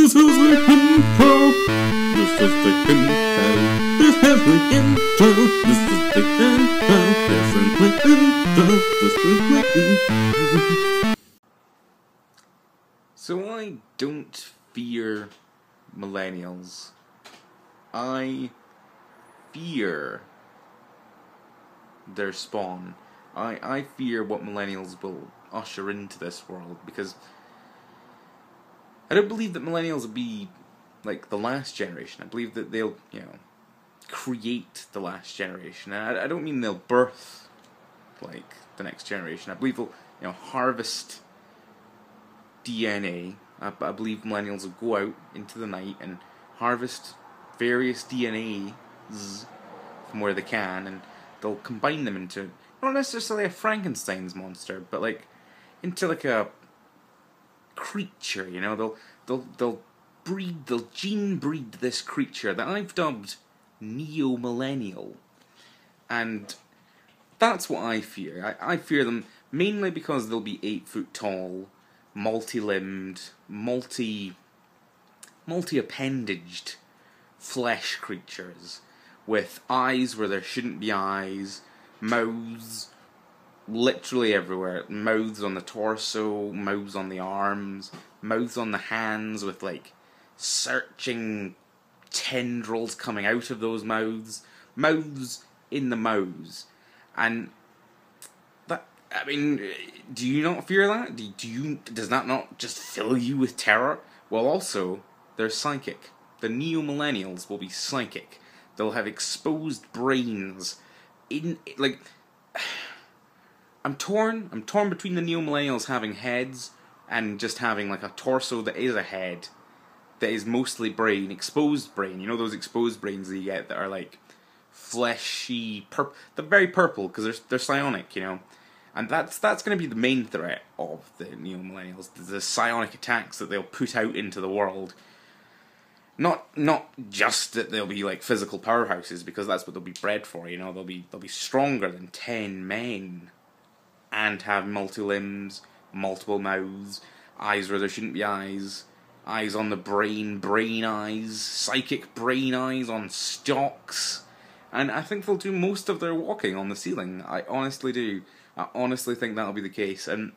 This is the intro. This is the intro. This is the intro. This is the intro. This is the intro. This is the intro. So I don't fear millennials. I fear their spawn. I fear what millennials will usher into this world, because I don't believe that millennials will be like the last generation. I believe that they'll, create the last generation. And I don't mean they'll birth like the next generation. I believe they'll, harvest DNA. I believe millennials will go out into the night and harvest various DNAs from where they can, and they'll combine them into not necessarily a Frankenstein's monster, but like into like a creature. They'll gene breed this creature that I've dubbed neo-millennial, and that's what I fear. I fear them mainly because they'll be 8 foot tall, multi-limbed, multi-appendaged flesh creatures with eyes where there shouldn't be eyes, mouths literally everywhere, mouths on the torso, mouths on the arms, mouths on the hands with like searching tendrils coming out of those mouths in the mouths. And that, I mean, do you not fear that? Does that not just fill you with terror? Well, also, they're psychic. The neo-millennials will be psychic. They'll have exposed brains. I'm torn between the neo-millennials having heads and just having like a torso that is a head, that is mostly brain, exposed brain. You know those exposed brains that you get that are like fleshy, they're very purple because they're psionic, and that's going to be the main threat of the neo-millennials, the psionic attacks that they'll put out into the world. Not just that they'll be like physical powerhouses, because that's what they'll be bred for. They'll be stronger than 10 men, and have multi-limbs, multiple mouths, eyes where there shouldn't be eyes on the brain eyes, psychic brain eyes on stalks, and I think they'll do most of their walking on the ceiling. I honestly do. I honestly think that'll be the case, and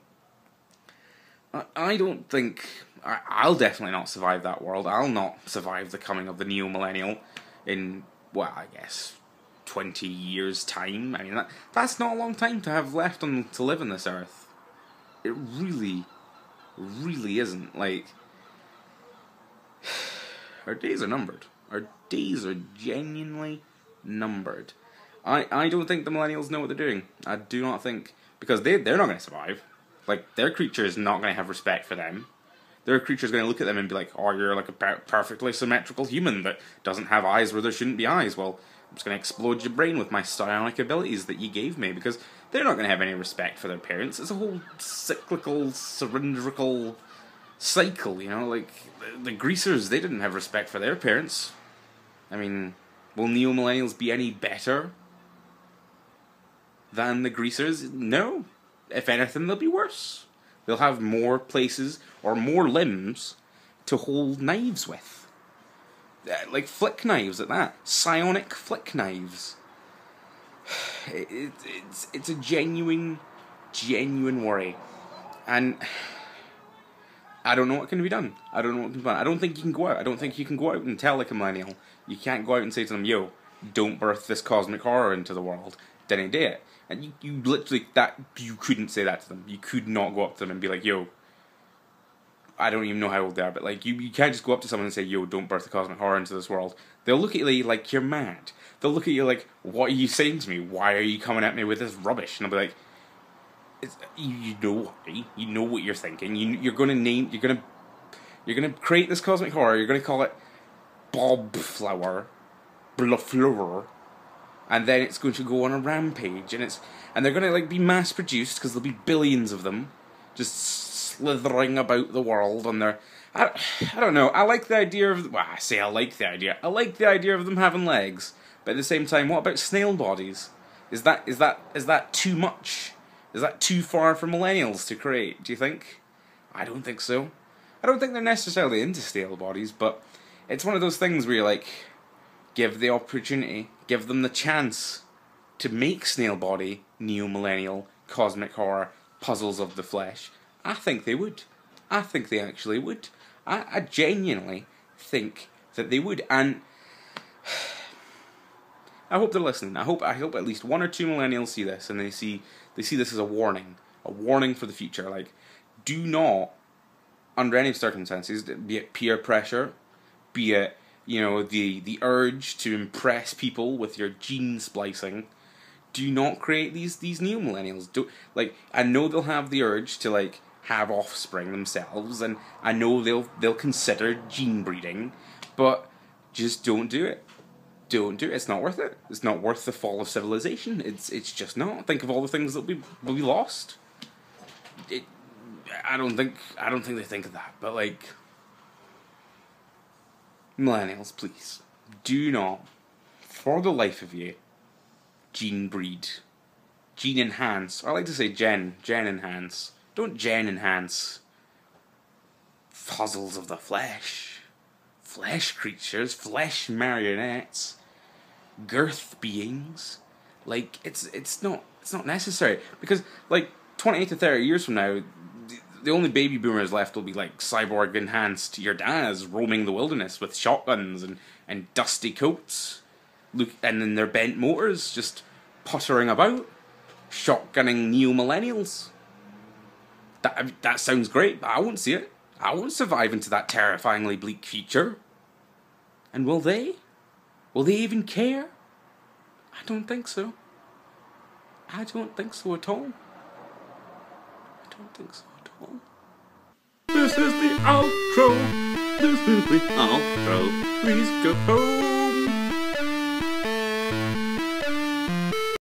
I don't think I'll definitely not survive that world. I'll not survive the coming of the neo-millennial in, well, I guess 20 years' time. I mean, that's not a long time to have left to live on this earth. It really, really isn't. Like, our days are numbered. Our days are genuinely numbered. I don't think the millennials know what they're doing. I do not think, because they're not going to survive. Like, their creature is not going to have respect for them. Their creature is going to look at them and be like, oh, you're like a perfectly symmetrical human that doesn't have eyes where there shouldn't be eyes. Well, I'm just going to explode your brain with my psionic abilities that you gave me, because they're not going to have any respect for their parents. It's a whole cyclical, cylindrical cycle, like the greasers, they didn't have respect for their parents. I mean, will neo-millennials be any better than the greasers? No. If anything, they'll be worse. They'll have more places or more limbs to hold knives with. Like flick knives at that. Psionic flick knives. It's a genuine worry. And I don't know what can be done. I don't think you can go out. I don't think you can go out and tell like a millennial. You can't go out and say to them, yo, don't birth this cosmic horror into the world. Didn't do it. And you literally, you couldn't say that to them. You could not go up to them and be like, yo, I don't even know how old they are, but like, you can't just go up to someone and say, yo, don't birth the cosmic horror into this world. They'll look at you like you're mad. They'll look at you like, what are you saying to me? Why are you coming at me with this rubbish? And I'll be like, you know what you're thinking. You're gonna create this cosmic horror. You're gonna call it Bob Flower, Bluflower, and then it's going to go on a rampage, and they're gonna like be mass produced because there'll be billions of them, just slithering about the world on their. I don't know. I like the idea of. Well, I say I like the idea. I like the idea of them having legs, but at the same time, what about snail bodies? Is that too much? Is that too far for millennials to create, do you think? I don't think so. I don't think they're necessarily into snail bodies, but it's one of those things where you like, give the opportunity, give them the chance to make snail body, neo-millennial, cosmic horror, puzzles of the flesh. I think they would. I think they actually would. I genuinely think that they would, and I hope they're listening. I hope at least 1 or 2 millennials see this, and they see this as a warning for the future. Like, do not, under any circumstances, be it peer pressure, be it, you know, the urge to impress people with your gene splicing, do not create these new millennials. Like, I know they'll have the urge to like have offspring themselves, and I know they'll consider gene breeding, but just don't do it. Don't do it. It's not worth it. It's not worth the fall of civilization. It's just not. Think of all the things that will be lost. I don't think they think of that. But like, millennials, please do not, for the life of you, gene breed, gene enhance. Or I like to say gen enhance. Don't gen enhance puzzles of the flesh, flesh creatures, flesh marionettes, girth beings. Like, it's not necessary, because like 20 to 30 years from now, the only baby boomers left will be like cyborg enhanced your dads roaming the wilderness with shotguns and dusty coats, and then their bent motors just puttering about, shotgunning neo millennials. That sounds great, but I won't see it. I won't survive into that terrifyingly bleak future. And will they? Will they even care? I don't think so. I don't think so at all. I don't think so at all. This is the outro. This is the outro. Please go home.